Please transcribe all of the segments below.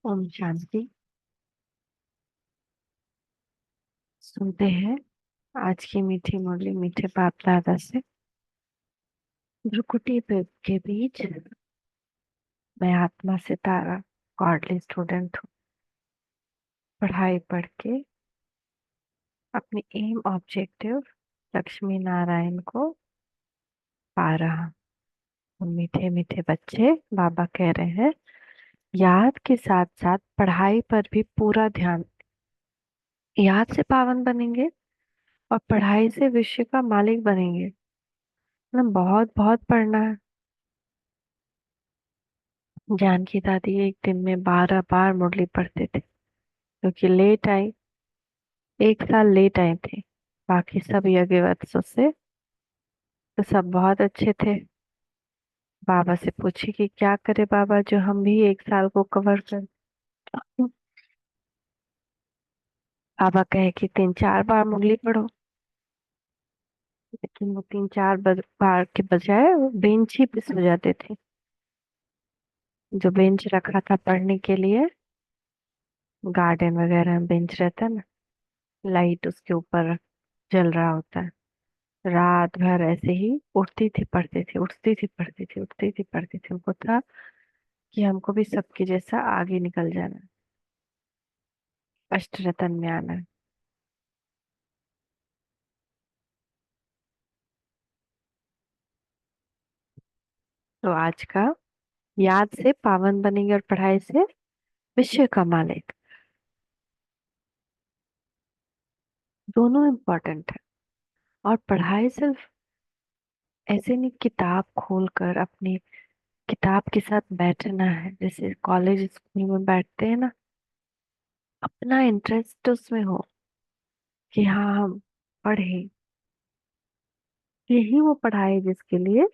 ओम शांति। सुनते हैं आज की मीठी मुरली मीठे बाप दादा से। भ्रुकुटी के बीच मैं आत्मा सितारा गॉडली स्टूडेंट हूँ। पढ़ाई पढ़ के अपनी एम ऑब्जेक्टिव लक्ष्मी नारायण को पा रहा हूँ। मीठे मीठे बच्चे, बाबा कह रहे हैं याद के साथ साथ पढ़ाई पर भी पूरा ध्यान। याद से पावन बनेंगे और पढ़ाई से विश्व का मालिक बनेंगे। मतलब बहुत बहुत पढ़ना है। जानकी दादी एक दिन में 12 बार मुरली पढ़ते थे क्योंकि लेट आई। एक साल लेट आए थे। बाकी सब यज्ञवत्सों से तो सब बहुत अच्छे थे। बाबा से पूछी कि क्या करे बाबा जो हम भी एक साल को कवर कर। बाबा कहे कि 3-4 बार मुरली पढ़ो। लेकिन वो 3-4 बार के बजाय वो बेंच ही पे सो जाते थे। जो बेंच रखा था पढ़ने के लिए, गार्डन वगैरह में बेंच रहता है ना, लाइट उसके ऊपर जल रहा होता है। रात भर ऐसे ही उठती थी पढ़ती थी, उठती थी पढ़ती थी, उठती थी पढ़ती थी। उनको था कि हमको भी सबके जैसा आगे निकल जाना है, अष्ट रतन में आना है। तो आज का याद से पावन बनेंगे और पढ़ाई से विश्व का मालिक। दोनों इम्पोर्टेंट है। और पढ़ाई सिर्फ ऐसे नहीं किताब खोलकर अपनी किताब के साथ बैठना है जैसे कॉलेज स्कूल में बैठते हैं ना। अपना इंटरेस्ट उसमें हो कि हाँ हम पढ़े। यही वो पढ़ाई जिसके लिए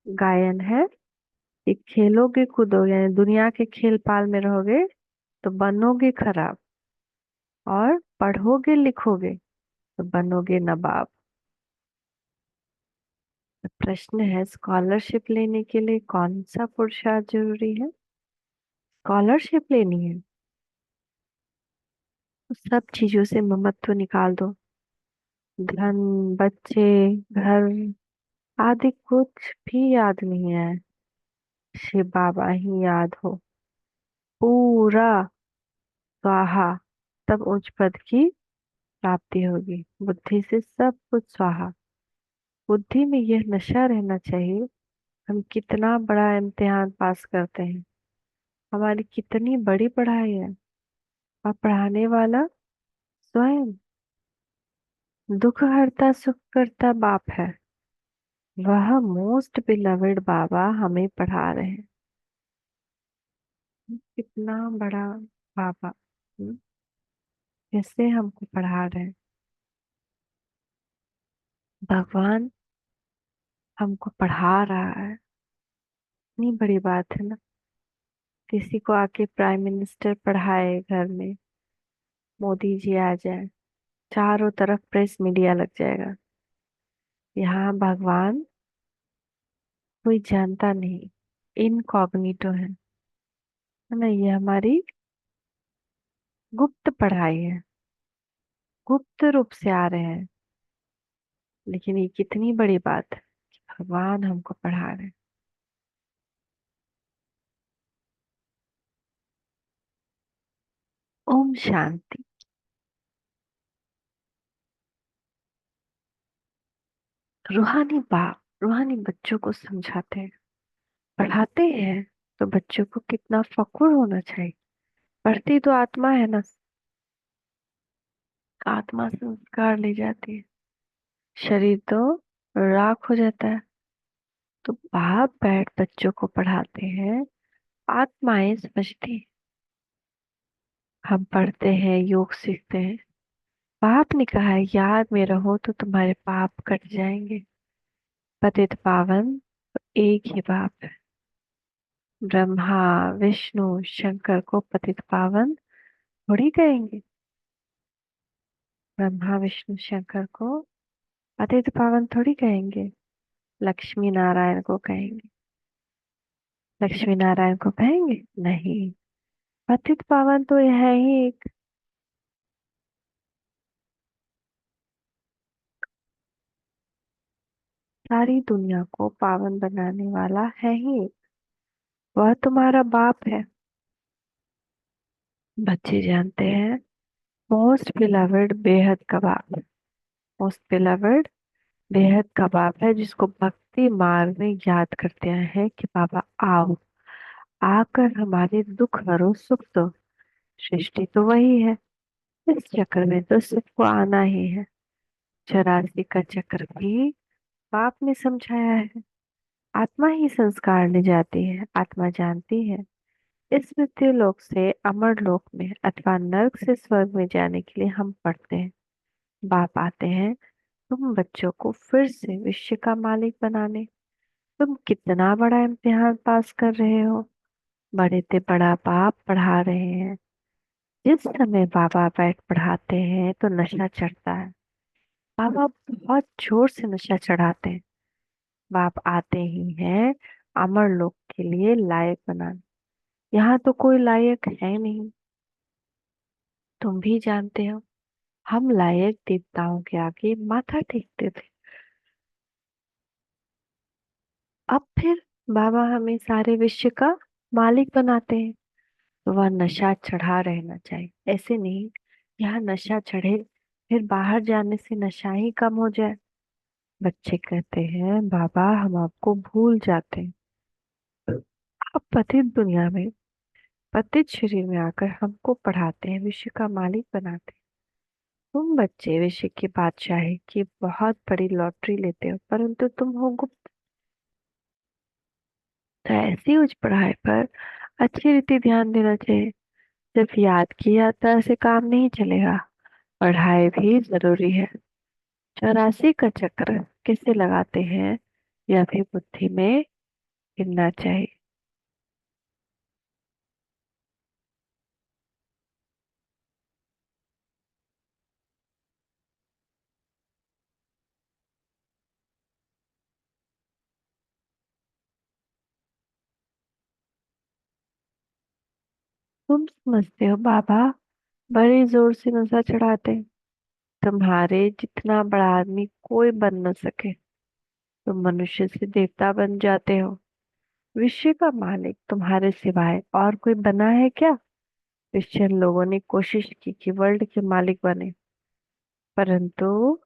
गायन है कि खेलोगे कूदोगे यानी दुनिया के खेल पाल में रहोगे तो बनोगे खराब, और पढ़ोगे लिखोगे तो बनोगे नवाब। तो प्रश्न है स्कॉलरशिप लेने के लिए कौन सा पुरुषार्थ जरूरी है। स्कॉलरशिप लेनी है तो सब चीजों से ममत्व निकाल दो। धन, बच्चे, घर आदि कुछ भी याद नहीं है। शिव बाबा ही याद हो पूरा स्वाहा, तब उच्च पद की प्राप्ति होगी। बुद्धि से सब कुछ स्वाहा। बुद्धि में यह नशा रहना चाहिए हम कितना बड़ा इम्तिहान पास करते हैं, हमारी कितनी बड़ी पढ़ाई है। और पढ़ाने वाला स्वयं दुख हरता सुख करता बाप है। वह मोस्ट बिलवेड बाबा हमें पढ़ा रहे हैं। कितना बड़ा बाबा, कैसे हमको पढ़ा रहे हैं। भगवान हमको पढ़ा रहा है, इतनी बड़ी बात है ना। किसी को आके प्राइम मिनिस्टर पढ़ाए घर में, मोदी जी आ जाए, चारों तरफ प्रेस मीडिया लग जाएगा। यहाँ भगवान कोई जानता नहीं, इनकॉग्निटो है ना। ये हमारी गुप्त पढ़ाई है, गुप्त रूप से आ रहे हैं। लेकिन ये कितनी बड़ी बात है कि भगवान हमको पढ़ा रहे हैं। ओम शांति। रूहानी बाप रूहानी बच्चों को समझाते हैं, पढ़ाते हैं। तो बच्चों को कितना फक्र होना चाहिए। पढ़ती तो आत्मा है ना, आत्मा संस्कार ले जाती है, शरीर तो राख हो जाता है। तो बाप बैठ बच्चों को पढ़ाते हैं, आत्माएं समझती हैं। हम पढ़ते हैं, योग सीखते हैं। बाप ने कहा है याद में रहो तो तुम्हारे पाप कट जाएंगे। पतित पावन तो एक ही बाप है। ब्रह्मा विष्णु शंकर को पतित पावन थोड़ी कहेंगे। ब्रह्मा विष्णु शंकर को पतित पावन थोड़ी कहेंगे। लक्ष्मी नारायण को कहेंगे। लक्ष्मी नारायण को कहेंगे नहीं। पतित पावन तो यह है ही एक। सारी दुनिया को पावन बनाने वाला है ही एक। वह तुम्हारा बाप है। बच्चे जानते हैं। मोस्ट बिलवड बेहद का बाप। मोस्ट बिलवड बेहद का बाप है, जिसको भक्ति मार्ग में याद करते हैं कि बाबा आओ, आकर हमारे दुख हरो, सुख दो। सृष्टि तो वही है। इस चक्र में तो सबको आना ही है। 84 का चक्र भी बाप ने समझाया है। आत्मा ही संस्कार ले जाती है। आत्मा जानती है इस मृत्यु लोक से अमर लोक में अथवा नर्क से स्वर्ग में जाने के लिए हम पढ़ते हैं। बाप आते हैं तुम बच्चों को फिर से विश्व का मालिक बनाने। तुम कितना बड़ा इम्तिहान पास कर रहे हो। बड़े से बड़ा बाप पढ़ा रहे हैं। जिस समय बाबा बैठ पढ़ाते हैं तो नशा चढ़ता है। बाबा बहुत जोर से नशा चढ़ाते हैं। बाप आते ही हैं अमर लोक के लिए लायक बनाने। यहाँ तो कोई लायक है नहीं। तुम भी जानते हो, हम लायक देवताओं के आगे माथा टेकते थे। अब फिर बाबा हमें सारे विश्व का मालिक बनाते हैं। तो वह नशा चढ़ा रहना चाहिए, ऐसे नहीं यहाँ नशा चढ़े फिर बाहर जाने से नशा ही कम हो जाए। बच्चे कहते हैं बाबा हम आपको भूल जाते हैं। आप पतित दुनिया में पतित शरीर में आकर हमको पढ़ाते हैं, विश्व का मालिक बनाते हैं। तुम बच्चे विश्व की बादशाही की बहुत बड़ी लॉटरी लेते हो, परंतु तुम हो गुप्त। तो ऐसी उच्च पढ़ाई पर अच्छी रीति ध्यान देना चाहिए। सिर्फ याद की यात्रा से काम नहीं चलेगा, पढ़ाई भी जरूरी है। 84 का चक्र किसे लगाते हैं यह भी बुद्धि में गिनना चाहिए। तुम समझते हो बाबा बड़े जोर से नशा चढ़ाते हैं। तुम्हारे जितना बड़ा आदमी कोई बन न सके। तुम मनुष्य से देवता बन जाते हो। विश्व का मालिक तुम्हारे सिवाय और कोई बना है क्या। क्रिश्चियन लोगों ने कोशिश की कि वर्ल्ड के मालिक बने, परंतु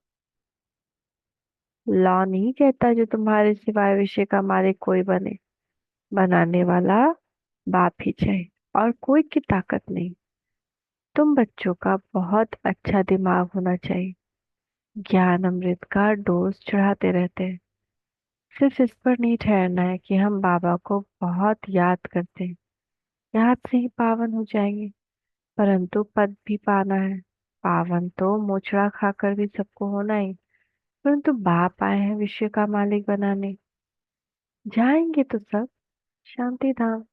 लॉ नहीं कहता जो तुम्हारे सिवाय विश्व का मालिक कोई बने। बनाने वाला बाप ही चाहिए और कोई की ताकत नहीं। तुम बच्चों का बहुत अच्छा दिमाग होना चाहिए। ज्ञान अमृत का डोज चढ़ाते रहते हैं। सिर्फ इस पर नहीं ठहरना है कि हम बाबा को बहुत याद करते हैं, याद से ही पावन हो जाएंगे, परंतु पद भी पाना है। पावन तो मोचड़ा खाकर भी सबको होना ही, परंतु बाप आए हैं विश्व का मालिक बनाने। जाएंगे तो सब शांति धाम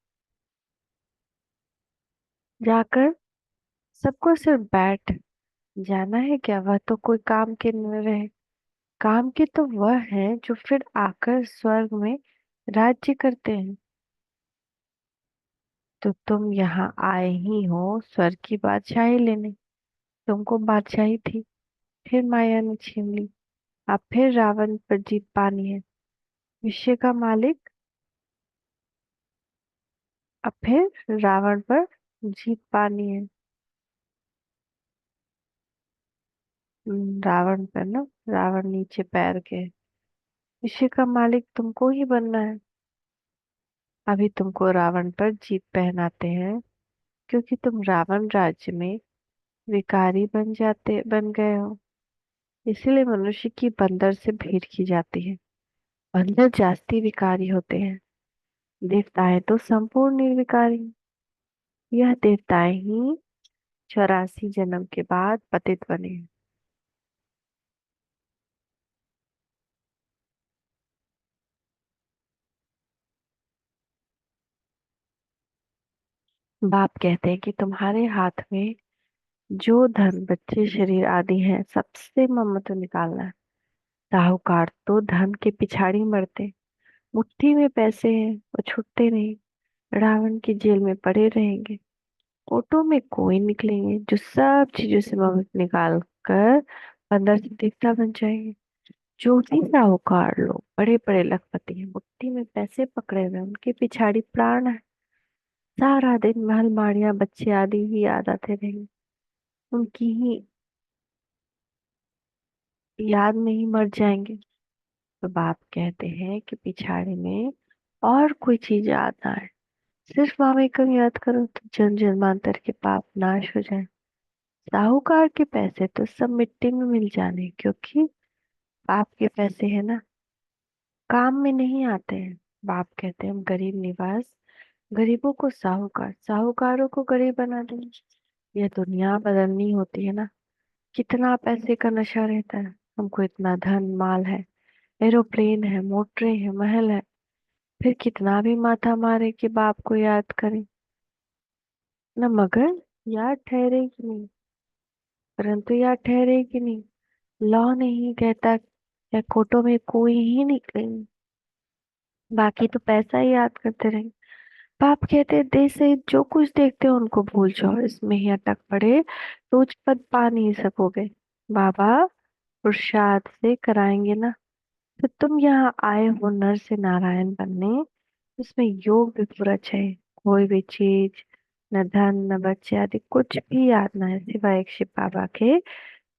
जाकर सबको सिर्फ बैठ जाना है क्या। वह तो कोई काम के न रहे। काम के तो वह है जो फिर आकर स्वर्ग में राज्य करते हैं। तो तुम यहाँ आए ही हो स्वर्ग की बादशाही लेने। तुमको बादशाही थी, फिर माया ने छीन ली। अब फिर रावण पर जीत पानी है। विश्व का मालिक अब फिर रावण पर जीत पानी है। रावण पर ना, रावण नीचे पैर के। विश्व का मालिक तुमको ही बनना है। अभी तुमको रावण पर जीत पहनाते हैं, क्योंकि तुम रावण राज्य में विकारी बन गए हो। इसीलिए मनुष्य की बंदर से भेंट की जाती है। बंदर जास्ती विकारी होते हैं। देवताएं तो संपूर्ण निर्विकारी। यह देवताएं ही 84 जन्म के बाद पतित बने हैं। बाप कहते हैं कि तुम्हारे हाथ में जो धन बच्चे शरीर आदि हैं सबसे ममत्व निकालना है। साहूकार तो धन के पिछाड़ी मरते। मुट्ठी में पैसे हैं वो छूटते नहीं। रावण की जेल में पड़े रहेंगे। ऑटो में कोई निकलेंगे जो सब चीजों से मदद निकाल कर अंदर से देवता बन जाएंगे। जो भी साहूकार लोग बड़े बड़े लखपति हैं, मुट्ठी में पैसे पकड़े हुए हैं, उनके पिछाड़ी प्राण है। सारा दिन महल माड़ियां बच्चे आदि ही याद आते रहेंगे। उनकी ही याद में ही मर जाएंगे। तो बाप कहते हैं कि पिछाड़ी में और कोई चीज याद ना आए, सिर्फ मामे को याद करो तो जन्म जन्मांतर के पाप नाश हो जाए। साहूकार के पैसे तो सब मिट्टी में मिल जाने, क्योंकि बाप के पैसे है ना, काम में नहीं आते हैं। बाप कहते हैं हम गरीब निवास, गरीबों को साहूकार, साहूकारों को गरीब बना देंगे। यह दुनिया बदलनी होती है ना। कितना पैसे का नशा रहता है, हमको इतना धन माल है, एरोप्लेन है, मोटरें है, महल है, फिर कितना भी माथा मारे कि बाप को याद करें न, मगर याद ठहरेगी नहीं। परंतु याद ठहरेगी नहीं, लॉ नहीं कहता या कोर्टों में कोई ही निकलेंगे, बाकी तो पैसा ही याद करते रहेंगे। पाप कहते हैं देश से जो कुछ देखते हो उनको भूल जाओ, इसमें ही अटक पड़े तो उच्च पद पा नहीं सकोगे। बाबा पुरुषार्थ से कराएंगे ना। तो तुम यहाँ आए हो नर से नारायण बनने, इसमें योग भी पूरा चाहिए। कोई भी चीज, न धन न बच्चे आदि कुछ भी याद ना है सिवाय एक शिव बाबा के।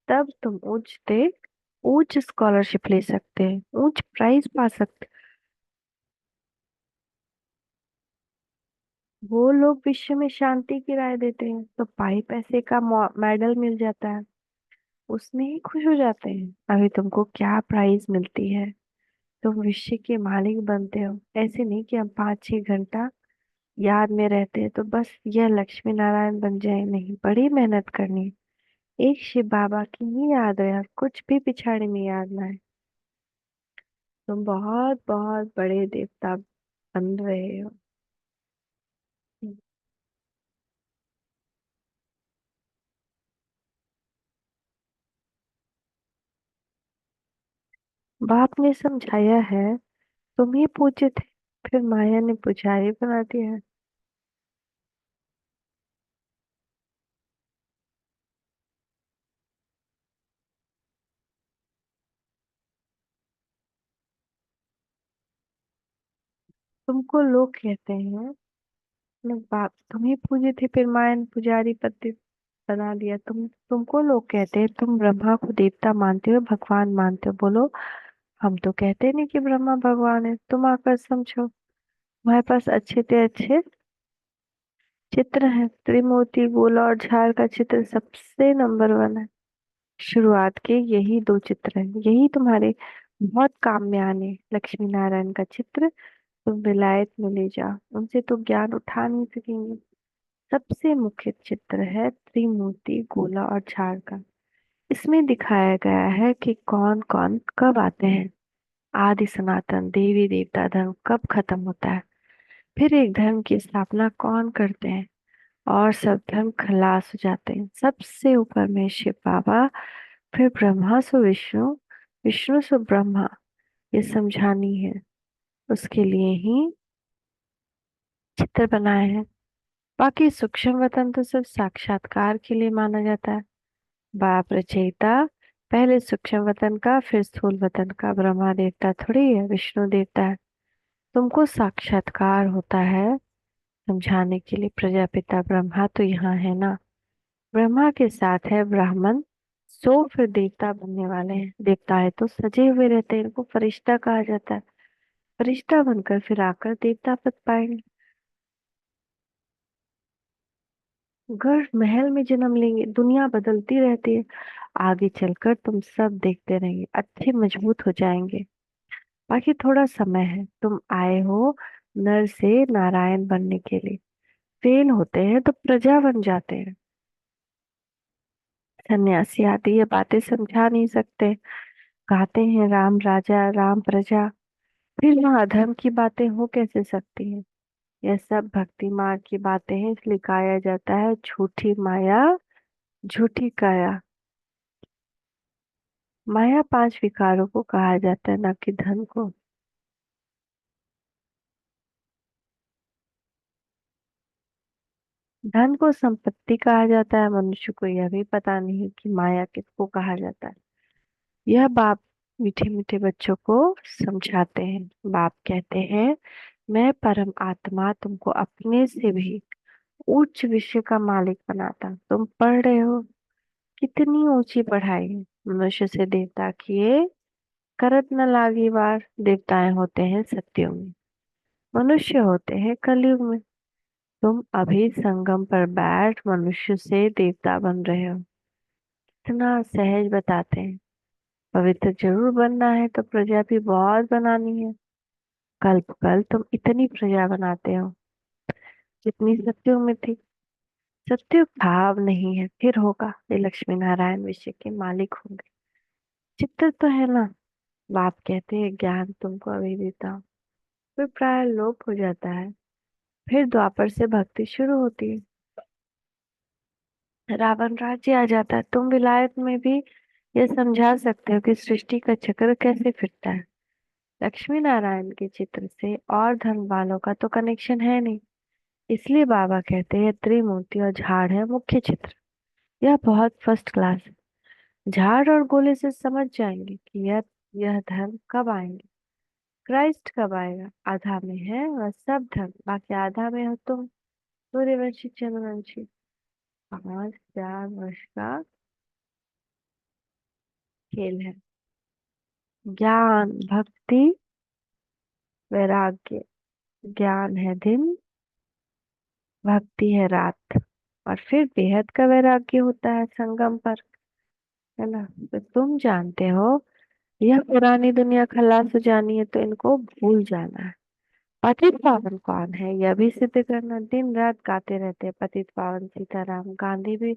तब तुम उच्च स्कॉलरशिप ले सकते हैं, उच्च प्राइज पा सकते हैं। वो लोग विश्व में शांति की राय देते हैं तो पाई पैसे का मेडल मिल जाता है, उसमें ही खुश हो जाते हैं। अभी तुमको क्या प्राइज मिलती है, तुम विश्व के मालिक बनते हो। ऐसे नहीं कि हम 5-6 घंटा याद में रहते हैं तो बस यह लक्ष्मी नारायण बन जाए, नहीं, बड़ी मेहनत करनी है। एक शिव बाबा की ही याद है, कुछ भी पिछाड़ी में याद ना है। तुम बहुत बहुत बड़े देवता बन रहे हो। बाप ने समझाया है, तुम ही पूज्य थे, फिर माया ने पुजारी बना दिया है। तुमको लोग कहते हैं, बाप तुम ही पूज्य थे फिर माया ने पुजारी पद बना दिया। तुमको लोग कहते हैं तुम ब्रह्मा को देवता मानते हो, भगवान मानते हो। बोलो, हम तो कहते नहीं कि ब्रह्मा भगवान है, तुम आकर समझो। हमारे पास अच्छे से अच्छे चित्र हैं। त्रिमूर्ति गोला और झार का चित्र सबसे नंबर 1 है। शुरुआत के यही 2 चित्र हैं, यही तुम्हारे बहुत काम में आने। लक्ष्मी नारायण का चित्र तुम विलायत में ले जाओ, उनसे तो ज्ञान उठा नहीं सकेंगे। सबसे मुख्य चित्र है त्रिमूर्ति गोला और झार का। इसमें दिखाया गया है कि कौन कौन कब आते हैं। आदि सनातन देवी देवता धर्म कब खत्म होता है, फिर एक धर्म की स्थापना कौन करते हैं, और सब धर्म खलास हो जाते हैं। सबसे ऊपर में शिव बाबा, फिर ब्रह्मा सो विष्णु, विष्णु सो ब्रह्मा। ये समझानी है, उसके लिए ही चित्र बनाए हैं। बाकी सूक्ष्म वतन तो सिर्फ साक्षात्कार के लिए माना जाता है। बाप रचयिता पहले सूक्ष्म वतन का फिर स्थूल वतन का। ब्रह्मा देवता थोड़ी है, विष्णु देवता है। तुमको साक्षात्कार होता है समझाने के लिए। प्रजापिता ब्रह्मा तो यहाँ है ना, ब्रह्मा के साथ है ब्राह्मण, सो फिर देवता बनने वाले हैं। देवता है तो सजे हुए रहते हैं, इनको फरिश्ता कहा जाता है। फरिश्ता बनकर फिर आकर देवता पद पाएंगे। घर महल में जन्म लेंगे, दुनिया बदलती रहती है। आगे चलकर तुम सब देखते रहेंगे, अच्छे मजबूत हो जाएंगे। बाकी थोड़ा समय है, तुम आए हो नर से नारायण बनने के लिए। फेल होते हैं तो प्रजा बन जाते हैं। सन्यासी आदि ये बातें समझा नहीं सकते, गाते हैं राम राजा राम प्रजा, फिर वहां अधर्म की बातें हो कैसे सकती हैं। यह सब भक्ति मार्ग की बातें हैं, इसलिए गाया जाता है झूठी माया झूठी काया। माया 5 विकारों को कहा जाता है, ना कि धन को। धन को संपत्ति कहा जाता है, मनुष्य को यह भी पता नहीं कि माया किसको कहा जाता है। यह बाप मीठे मीठे बच्चों को समझाते हैं। बाप कहते हैं, मैं परम आत्मा तुमको अपने से भी उच्च विषय का मालिक बनाता। तुम पढ़ रहे हो, कितनी ऊंची पढ़ाई है। मनुष्य से देवता किए, करत न लागी वार। देवताएं होते हैं सत्युग में, मनुष्य होते हैं कलयुग में। तुम अभी संगम पर बैठ मनुष्य से देवता बन रहे हो। इतना सहज बताते हैं। पवित्र जरूर बनना है तो प्रजा भी बहुत बनानी है। कल्प कल तुम इतनी प्रजा बनाते हो जितनी सत्युग में थी। सत्युग भाव नहीं है, फिर होगा। ये लक्ष्मी नारायण विषय के मालिक होंगे। चित्र तो है ना। बाप कहते हैं, ज्ञान तुमको अभी देता हूँ, फिर प्राय लोप हो जाता है। फिर द्वापर से भक्ति शुरू होती है। रावण राज्य आ जाता है। तुम विलायत में भी ये समझा सकते हो कि सृष्टि का चक्र कैसे फिरता है। लक्ष्मी नारायण के चित्र से और धन वालों का तो कनेक्शन है नहीं। इसलिए बाबा कहते हैं, त्रिमूर्ति और झाड़ है मुख्य चित्र। यह बहुत फर्स्ट क्लास है। झाड़ और गोले से समझ जाएंगे कि यह धर्म कब आएंगे। क्राइस्ट कब आएगा। आधा में है वह सब धर्म, बाकी आधा में हो तुम। सूर्यवंशी चंद्रवंशी। 5 4 वर्ष का खेल है। ज्ञान भक्ति वैराग्य। ज्ञान है दिन, भक्ति है रात, और फिर बेहद का वैराग्य होता है संगम पर। है ना। तो तुम जानते हो, यह पुरानी दुनिया खल्लास हो जानी है तो इनको भूल जाना है। पतित पावन कौन है यह भी सिद्ध करना। दिन रात गाते रहते हैं पतित पावन सीताराम। गांधी भी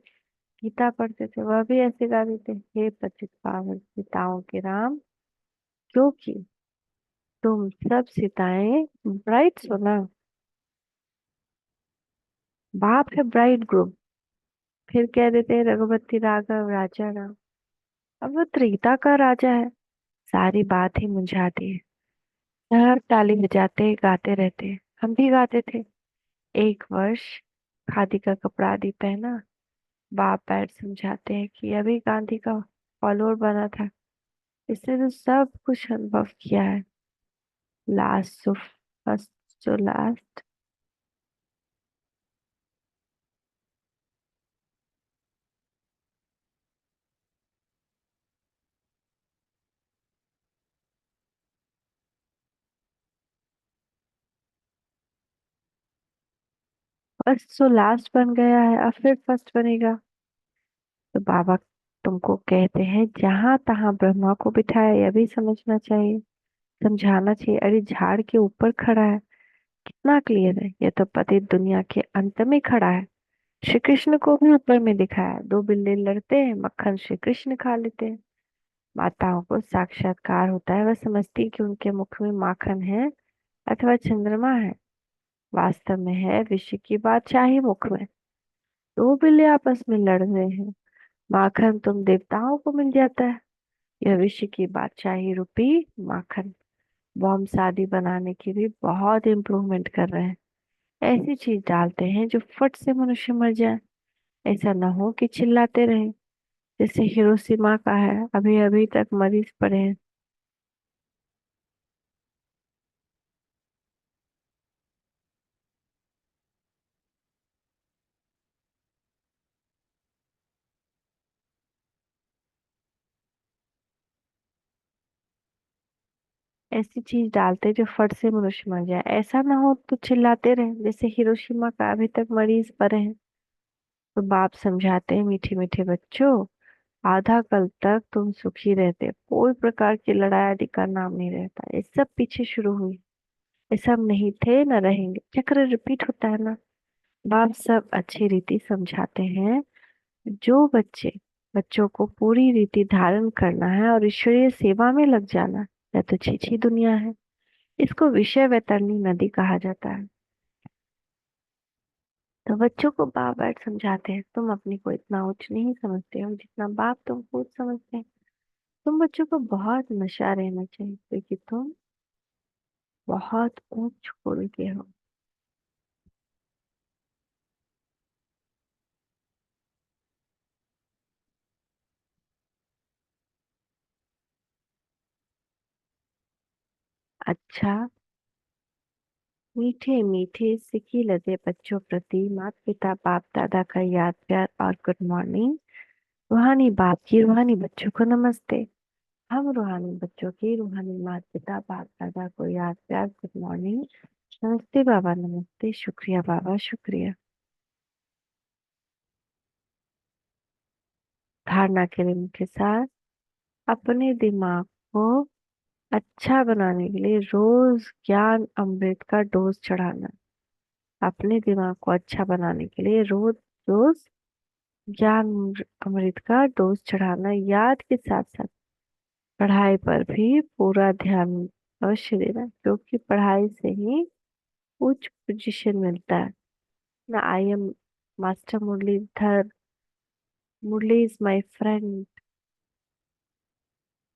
गीता पढ़ते थे, वह भी ऐसे गाते थे, हे पतित पावन सीताओं के राम। क्योंकि तुम सब सीताएं ब्राइट हो ना। बाप है ब्राइड ग्रुप। फिर कह देते हैं रघुपति राघव राजा राम। अब वो त्रेता का राजा है। सारी बात ही मुंझाती है। सब ताली बजाते गाते रहते हैं। हम भी गाते थे। एक वर्ष खादी का कपड़ा आदि पहना। बाप बैठ समझाते हैं कि अभी गांधी का फॉलोअर बना था, इसने तो सब कुछ अनुभव किया है। Last to first to last. First to last बन गया है, अब फिर फर्स्ट बनेगा। तो बाबा तुमको कहते हैं, जहां तहां ब्रह्मा को बिठाया, यह भी समझना चाहिए, समझाना चाहिए। अरे झाड़ के ऊपर खड़ा है, कितना क्लियर है। यह तो पति दुनिया के अंत में खड़ा है। श्री कृष्ण को भी ऊपर में दिखाया। दो बिल्ली लड़ते हैं, मक्खन श्री कृष्ण खा लेते हैं। माताओं को साक्षात्कार होता है, वह समझती है कि उनके मुख में माखन है अथवा चंद्रमा है। वास्तव में है विषय की बात शाही मुख में। दो बिल्ली आपस में लड़ रहे हैं, माखन तुम देवताओं को मिल जाता है। यह विषय की बादशाही रूपी माखन। बॉम्ब शादी बनाने की भी बहुत इम्प्रूवमेंट कर रहे हैं। ऐसी चीज डालते हैं जो फट से मनुष्य मर जाए। ऐसा ना हो कि चिल्लाते रहे, जैसे हिरोशिमा का है, अभी अभी तक मरीज पड़े हैं। ऐसी चीज डालते जो फट से मनुष्य मर जाए। ऐसा ना हो तो चिल्लाते रहे, जैसे हिरोशिमा का अभी तक मरीज पड़े हैं। तो बाप समझाते हैं, मीठे मीठे बच्चों, आधा कल तक तुम सुखी रहते, कोई प्रकार की लड़ाई आदि का नाम नहीं रहता। ये सब पीछे शुरू हुई, ये सब नहीं थे न रहेंगे। चक्र रिपीट होता है ना। बाप सब अच्छी रीति समझाते हैं। जो बच्चों को पूरी रीति धारण करना है और ईश्वरीय सेवा में लग जाना, यह तो छीछी दुनिया है। इसको विषय वैतरणी नदी कहा जाता है। तो बच्चों को बाप बैठ समझाते हैं, तुम अपने को इतना उच्च नहीं समझते हो जितना बाप तुमको उच्च समझते हैं। तुम बच्चों को बहुत नशा रहना चाहिए, क्योंकि तुम बहुत उच्च कुल के हो। अच्छा, मीठे मीठे सिकी लगे बच्चों प्रति माता पिता बाप दादा का याद प्यार और गुड मॉर्निंग। रूहानी बाप की रूहानी बच्चों को नमस्ते। हम रूहानी बच्चों की रूहानी माता पिता बाप दादा को याद प्यार गुड मॉर्निंग। नमस्ते बाबा, नमस्ते, शुक्रिया बाबा, शुक्रिया। धारणा के लिए मुख्य सार। अपने दिमाग को अच्छा बनाने के लिए रोज ज्ञान अमृत का डोज चढ़ाना। अपने दिमाग को अच्छा बनाने के लिए रोज रोज ज्ञान अमृत का डोज चढ़ाना। याद के साथ साथ पढ़ाई पर भी पूरा ध्यान अवश्य देना, क्योंकि पढ़ाई से ही उच्च पोजीशन मिलता है ना। I am master Muralidhar, Murali is my friend.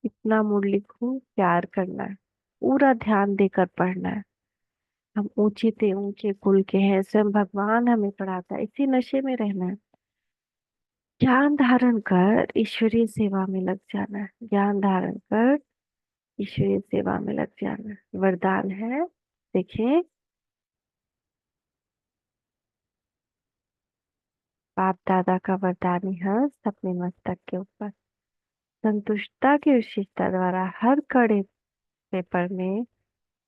इतना मुरली को प्यार करना है, पूरा ध्यान देकर पढ़ना है। हम ऊंचे थे ऊंचे कुल के हैं, स्वयं भगवान हमें पढ़ाता है, इसी नशे में रहना है। ज्ञान धारण कर ईश्वरीय सेवा में लग जाना है। ज्ञान धारण कर ईश्वरीय सेवा में लग जाना है। वरदान है, देखें, बाप दादा का वरदानी हस्त अपने मस्तक के ऊपर। संतुष्टता की विशेषता द्वारा हर कड़े पेपर में,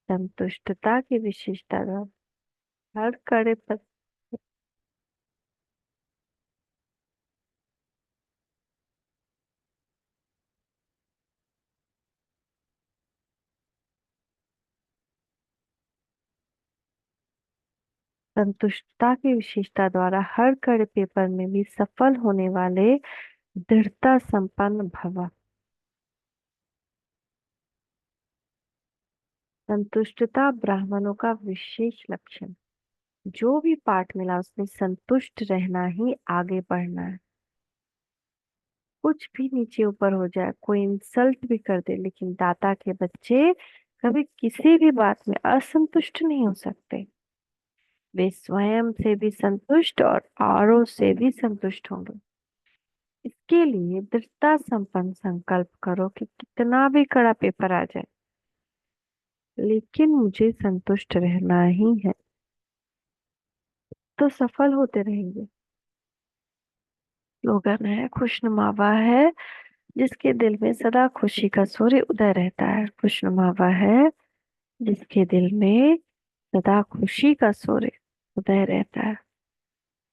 संतुष्टता की विशेषता द्वारा हर कड़े पर, संतुष्टता की विशेषता द्वारा हर कड़े पेपर में भी सफल होने वाले दृढ़ता संपन्न भव। संतुष्टता ब्राह्मणों का विशेष लक्षण। जो भी पाठ मिला उसमें संतुष्ट रहना ही आगे बढ़ना है। कुछ भी नीचे ऊपर हो जाए, कोई इंसल्ट भी कर दे, लेकिन दाता के बच्चे कभी किसी भी बात में असंतुष्ट नहीं हो सकते। वे स्वयं से भी संतुष्ट और औरों से भी संतुष्ट होंगे। इसके लिए दृढ़ता संपन्न संकल्प करो कि कितना भी कड़ा पेपर आ जाए, लेकिन मुझे संतुष्ट रहना ही है, तो सफल होते रहेंगे। स्लोगन है, खुशनुमावा है जिसके दिल में सदा खुशी का सूर्य उदय रहता है। खुशनुमावा है जिसके दिल में सदा खुशी का सूर्य उदय रहता है।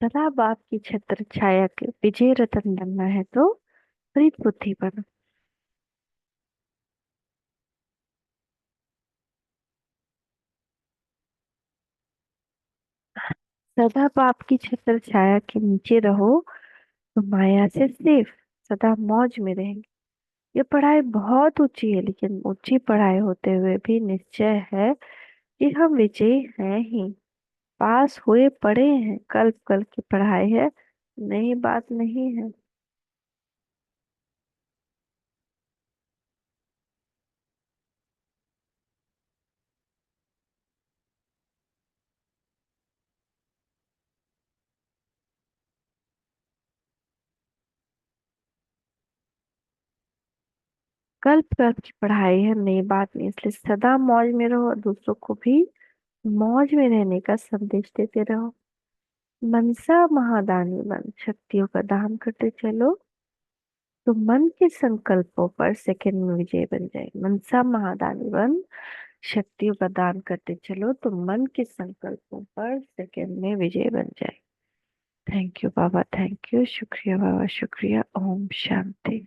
सदा बाप की छत्र छाया के विजय रतन बनना है तो प्रीत बुद्धि बनो। सदा बाप की छत्र छाया के नीचे रहो तो माया से सेफ, सदा मौज में रहेंगे। ये पढ़ाई बहुत ऊंची है, लेकिन ऊंची पढ़ाई होते हुए भी निश्चय है कि हम विजयी हैं ही। पास हुए पड़े हैं, कल्प कल्प की पढ़ाई है, नई बात नहीं है। कल्प कल्प की पढ़ाई है, नई बात नहीं। इसलिए सदा मौज में रहो और दूसरों को भी मौज में रहने का संदेश देते रहो। मनसा महादानी बन शक्तियों का दान करते चलो तो मन के संकल्पों पर सेकंड में विजय बन जाए। मनसा महादानी बन शक्तियों का दान करते चलो तो मन के संकल्पों पर सेकंड में विजय बन जाए। Thank you Baba, thank you, शुक्रिया बाबा, शुक्रिया। ओम शांति।